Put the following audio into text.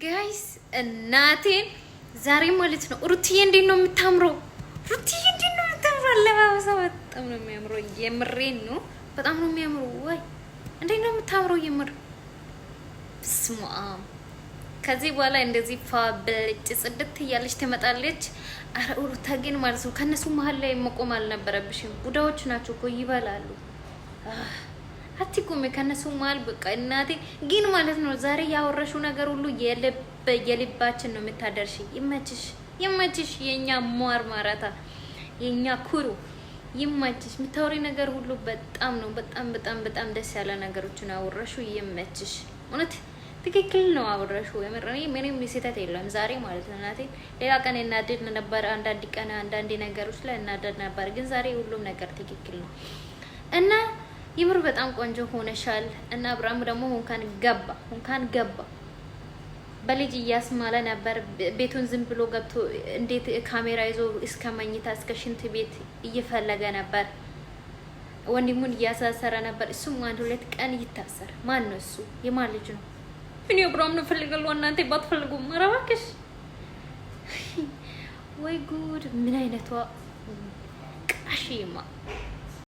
ጋይስ እናቴን ዛሬ ማለት ነው ሩትዬ እንዴት ነው የምታምረው? ሩትዬ እንዴት ነው የምታምረው? አለባበሷ በጣም ነው የሚያምረው። የምሬን ነው በጣም ነው የሚያምረው። ወይ እንዴት ነው የምታምረው? የምር ስማ፣ ከዚህ በኋላ እንደዚህ ፋብልጭ ጽድት እያለች ትመጣለች። አረ ሩታ ግን ማለት ነው ከነሱ መሀል ላይ መቆም አልነበረብሽም። ቡዳዎች ናቸው እኮ ይበላሉ። አትቆሜ ከነሱ መሀል በቃ እናቴ ግን ማለት ነው ዛሬ ያወራሽው ነገር ሁሉ የልባችን ነው የምታደርሽ። ይመችሽ ይመችሽ፣ የኛ ማርማራታ የኛ ኩሩ ይመችሽ። የምታወሪ ነገር ሁሉ በጣም ነው በጣም ደስ ያለ ነገሮችን አወራሽው። ይመችሽ። እውነት ትክክል ነው አወራሽው። የምረኔ ምንም ስህተት የለም ዛሬ ማለት ነው እናቴ። ሌላ ቀን እናድድ ነበር፣ አንዳንድ ቀን አንዳንድ ነገሮች ላይ እናድድ ነበር፣ ግን ዛሬ ሁሉም ነገር ትክክል ነው እና ይምር በጣም ቆንጆ ሆነሻል። እና አብርሃም ደግሞ እንኳን ገባ በልጅ እያስማለ ነበር። ቤቱን ዝም ብሎ ገብቶ እንዴት ካሜራ ይዞ እስከ መኝታ እስከ ሽንት ቤት እየፈለገ ነበር። ወንድሙን እያሳሰረ ነበር። እሱም አንድ ሁለት ቀን ይታሰር። ማን ነው እሱ? የማን ልጅ ነው? እኔ አብርሃም ነው ፈልጋለሁ። እናንተ ባትፈልጉም ኧረ እባክሽ። ወይ ጉድ! ምን አይነቷ ቃሽማ